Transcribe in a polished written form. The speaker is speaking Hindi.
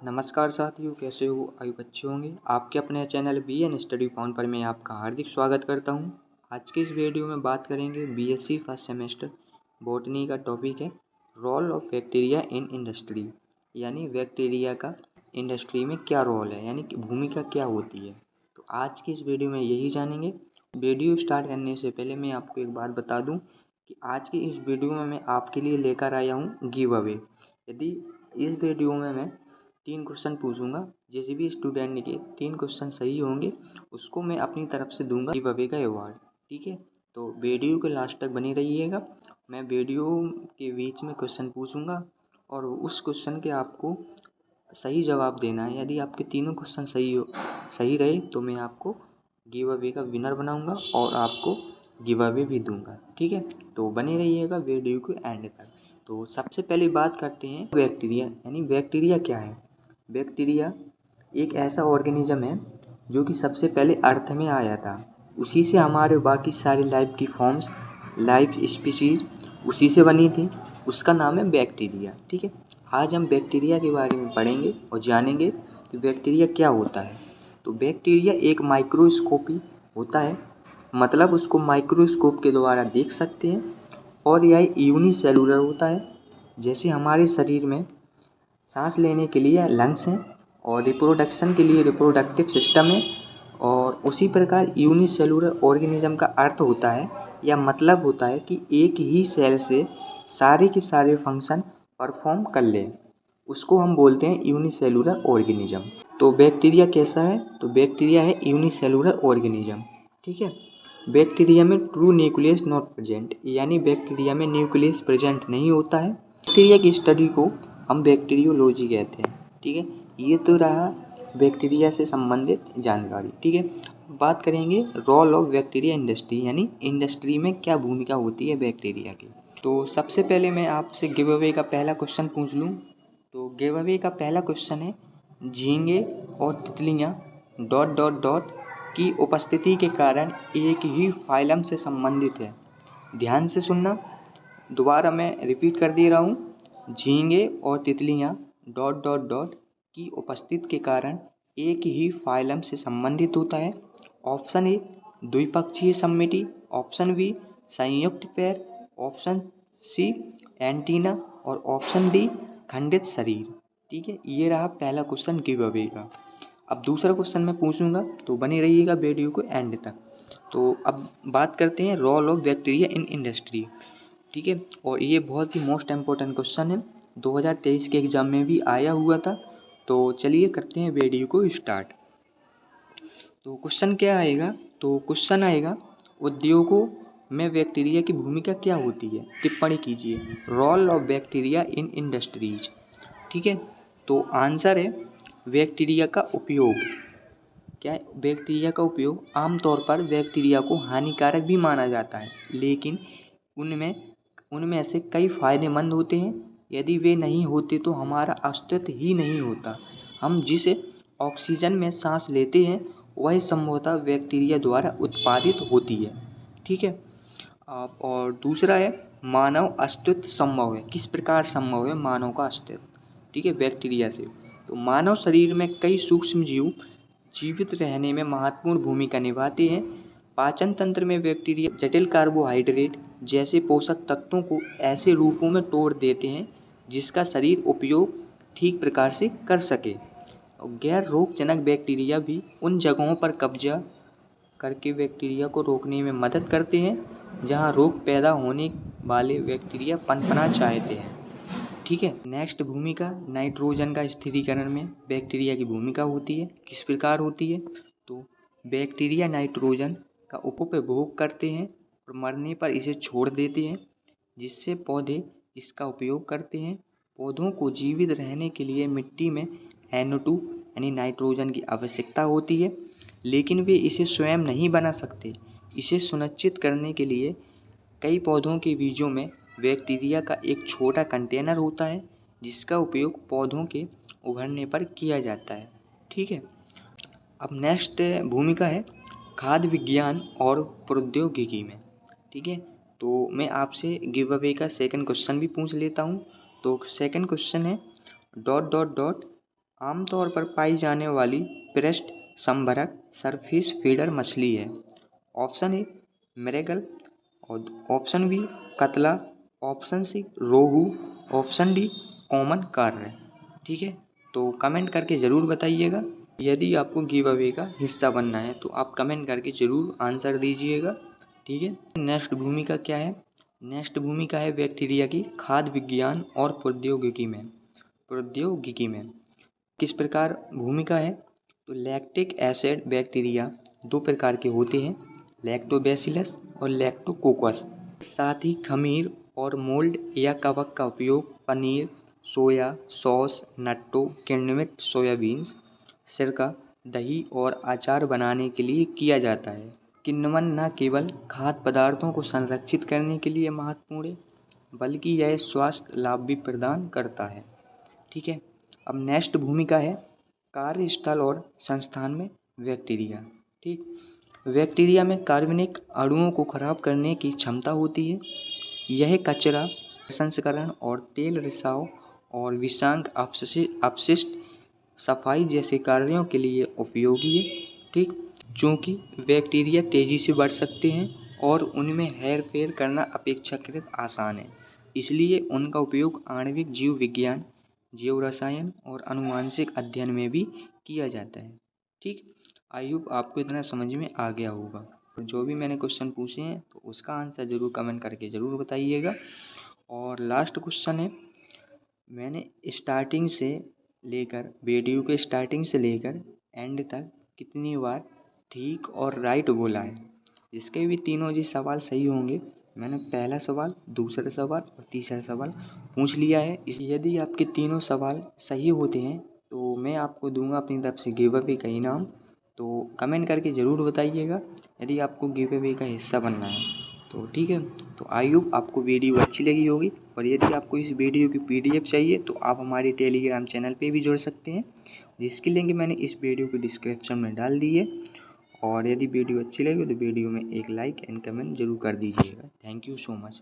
नमस्कार साथियों, कैसे हो? आयु अच्छे होंगे। आपके अपने चैनल बीएन स्टडी पॉइंट पर मैं आपका हार्दिक स्वागत करता हूं। आज के इस वीडियो में बात करेंगे बीएससी फर्स्ट सेमेस्टर बॉटनी का टॉपिक है role of bacteria in industry, यानी बैक्टीरिया का इंडस्ट्री में क्या रोल है, यानी कि भूमिका क्या होती है। तो आज की इस वीडियो में यही जानेंगे। वीडियो स्टार्ट करने से पहले मैं आपको एक बात बता दूँ कि आज की इस वीडियो में मैं आपके लिए लेकर आया हूँ गिव अवे। यदि इस वीडियो में मैं 3 क्वेश्चन पूछूंगा, जिस भी स्टूडेंट के 3 क्वेश्चन सही होंगे उसको मैं अपनी तरफ से दूंगा गिव अवे का अवार्ड। ठीक है, तो वीडियो के लास्ट तक बनी रहिएगा। मैं वीडियो के बीच में क्वेश्चन पूछूंगा और उस क्वेश्चन के आपको सही जवाब देना है। यदि आपके तीनों क्वेश्चन सही रहे तो मैं आपको गिव अवे का विनर बनाऊंगा और आपको गिव अवे भी दूंगा। ठीक है, तो बने रहिएगा वीडियो के एंड तक। तो सबसे पहले बात करते हैं बैक्टीरिया, यानी बैक्टीरिया क्या है। बैक्टीरिया एक ऐसा ऑर्गेनिज्म है जो कि सबसे पहले अर्थ में आया था। उसी से हमारे बाकी सारी लाइफ की फॉर्म्स, लाइफ स्पीशीज उसी से बनी थी। उसका नाम है बैक्टीरिया। ठीक है, आज हम बैक्टीरिया के बारे में पढ़ेंगे और जानेंगे कि बैक्टीरिया क्या होता है। तो बैक्टीरिया एक माइक्रोस्कोपी होता है, मतलब उसको माइक्रोस्कोप के द्वारा देख सकते हैं, और यह यूनिसेलुलर होता है। जैसे हमारे शरीर में सांस लेने के लिए लंग्स हैं और रिप्रोडक्शन के लिए रिप्रोडक्टिव सिस्टम है, और उसी प्रकार यूनिसेलुलर ऑर्गेनिज्म का अर्थ होता है या मतलब होता है कि एक ही सेल से सारे के सारे फंक्शन परफॉर्म कर ले, उसको हम बोलते हैं यूनिसेलुलर ऑर्गेनिज्म। तो बैक्टीरिया कैसा है? तो बैक्टीरिया है यूनिसेलुलर ऑर्गेनिज्म। ठीक है, बैक्टीरिया में ट्रू न्यूक्लियस नॉट प्रेजेंट, यानी बैक्टीरिया में न्यूक्लियस प्रेजेंट नहीं होता है। बैक्टीरिया की स्टडी को हम बैक्टीरियोलॉजी कहते हैं। ठीक है, ये तो रहा बैक्टीरिया से संबंधित जानकारी। ठीक है, बात करेंगे रोल ऑफ बैक्टीरिया इंडस्ट्री, यानी इंडस्ट्री में क्या भूमिका होती है बैक्टीरिया की। तो सबसे पहले मैं आपसे गिव अवे का पहला क्वेश्चन पूछ लूँ। तो गिव अवे का पहला क्वेश्चन है, झींगे और तितलियाँ डॉट डॉट डॉट की उपस्थिति के कारण एक ही फाइलम से संबंधित है। ध्यान से सुनना, दोबारा मैं रिपीट कर दे रहा हूँ। झींगे और तितलियाँ डॉट डॉट डॉट की उपस्थिति के कारण एक ही फाइलम से संबंधित होता है। ऑप्शन ए द्विपक्षीय सममिति, ऑप्शन बी संयुक्त पैर, ऑप्शन सी एंटीना और ऑप्शन डी खंडित शरीर। ठीक है, ये रहा पहला क्वेश्चन गिव अवे का। अब दूसरा क्वेश्चन मैं पूछूंगा, तो बने रहिएगा वीडियो को एंड तक। तो अब बात करते हैं role of bacteria in industry. ठीक है, और ये बहुत ही मोस्ट इम्पोर्टेंट क्वेश्चन है, 2023 के एग्जाम में भी आया हुआ था। तो चलिए करते हैं वीडियो को स्टार्ट। तो क्वेश्चन क्या आएगा? तो क्वेश्चन आएगा, उद्योगों में बैक्टीरिया की भूमिका क्या होती है? टिप्पणी कीजिए। Role of bacteria in industries. ठीक है, तो आंसर है बैक्टीरिया का उपयोग। क्या है? बैक्टीरिया का उपयोग आमतौर पर बैक्टीरिया को हानिकारक भी माना जाता है, लेकिन उनमें उनमें से कई फायदेमंद होते हैं। यदि वे नहीं होते तो हमारा अस्तित्व ही नहीं होता। हम जिस ऑक्सीजन में सांस लेते हैं वह संभवतः बैक्टीरिया द्वारा उत्पादित होती है। ठीक है, और दूसरा है मानव अस्तित्व संभव है। किस प्रकार संभव है मानव का अस्तित्व? ठीक है, बैक्टीरिया से। तो मानव शरीर में कई सूक्ष्म जीव जीवित रहने में महत्वपूर्ण भूमिका निभाते हैं। पाचन तंत्र में बैक्टीरिया जटिल कार्बोहाइड्रेट जैसे पोषक तत्वों को ऐसे रूपों में तोड़ देते हैं जिसका शरीर उपयोग ठीक प्रकार से कर सके। और गैर रोगजनक बैक्टीरिया भी उन जगहों पर कब्जा करके बैक्टीरिया को रोकने में मदद करते हैं जहां रोग पैदा होने वाले बैक्टीरिया पनपना चाहते हैं। ठीक है, नेक्स्ट भूमिका नाइट्रोजन का स्थिरीकरण में बैक्टीरिया की भूमिका होती है। किस प्रकार होती है? तो बैक्टीरिया नाइट्रोजन का उपभोग करते हैं और मरने पर इसे छोड़ देते हैं, जिससे पौधे इसका उपयोग करते हैं। पौधों को जीवित रहने के लिए मिट्टी में NO2 यानी नाइट्रोजन की आवश्यकता होती है, लेकिन वे इसे स्वयं नहीं बना सकते। इसे सुनिश्चित करने के लिए कई पौधों के बीजों में बैक्टीरिया का एक छोटा कंटेनर होता है जिसका उपयोग पौधों के उभरने पर किया जाता है। ठीक है, अब नेक्स्ट भूमिका है खाद्य विज्ञान और प्रौद्योगिकी में। ठीक है, तो मैं आपसे गिव अवे का सेकंड क्वेश्चन भी पूछ लेता हूँ। तो सेकंड क्वेश्चन है डॉट डॉट डॉट आमतौर पर पाई जाने वाली पृष्ठ संभरक सरफेस फीडर मछली है। ऑप्शन ए मृगल, और ऑप्शन बी कतला, ऑप्शन सी रोहू, ऑप्शन डी कॉमन कार्प। ठीक है, तो कमेंट करके ज़रूर बताइएगा। यदि आपको गिव अवे का हिस्सा बनना है तो आप कमेंट करके ज़रूर आंसर दीजिएगा। ठीक है, नेक्स्ट भूमिका क्या है? नेक्स्ट भूमिका है बैक्टीरिया की खाद्य विज्ञान और प्रौद्योगिकी में किस प्रकार भूमिका है? तो लैक्टिक एसिड बैक्टीरिया दो प्रकार के होते हैं, लैक्टोबैसिलस और लैक्टोकोकस। साथ ही खमीर और मोल्ड या कवक का उपयोग पनीर, सोया सॉस, नट्टो, किण्वित सोयाबीन्स, सिरका, दही और अचार बनाने के लिए किया जाता है। किण्वन न केवल खाद्य पदार्थों को संरक्षित करने के लिए महत्वपूर्ण है, बल्कि यह स्वास्थ्य लाभ भी प्रदान करता है। ठीक है, अब नेक्स्ट भूमिका है कार्यस्थल और संस्थान में बैक्टीरिया। ठीक, बैक्टीरिया में कार्बनिक अणुओं को खराब करने की क्षमता होती है। यह कचरा प्रसंस्करण और तेल रिसाव और विषाक्त अपशिष्ट सफाई जैसे कार्यों के लिए उपयोगी है। ठीक, चूँकि बैक्टीरिया तेज़ी से बढ़ सकते हैं और उनमें हेरफेर करना अपेक्षाकृत आसान है, इसलिए उनका उपयोग आणविक जीव विज्ञान, जीव रसायन और आनुवंशिक अध्ययन में भी किया जाता है। ठीक, आई होप आपको इतना समझ में आ गया होगा। और जो भी मैंने क्वेश्चन पूछे हैं तो उसका आंसर ज़रूर कमेंट करके ज़रूर बताइएगा। और लास्ट क्वेश्चन है, मैंने स्टार्टिंग से लेकर वीडियो के स्टार्टिंग से लेकर एंड तक कितनी बार ठीक और राइट बोला है? इसके भी तीनों जी सवाल सही होंगे। मैंने पहला सवाल, दूसरा सवाल और तीसरा सवाल पूछ लिया है। यदि आपके तीनों सवाल सही होते हैं तो मैं आपको दूंगा अपनी तरफ से गिव अवे का इनाम। तो कमेंट करके ज़रूर बताइएगा यदि आपको गिव अवे का हिस्सा बनना है तो। ठीक है, तो आई होप आपको वीडियो अच्छी लगी होगी। और यदि आपको इस वीडियो की PDF चाहिए तो आप हमारे टेलीग्राम चैनल पे भी जुड़ सकते हैं, जिसकी लिंक मैंने इस वीडियो के डिस्क्रिप्शन में डाल दी है। और यदि वीडियो अच्छी लगी तो वीडियो में एक लाइक एंड कमेंट जरूर कर दीजिएगा। Thank you so much.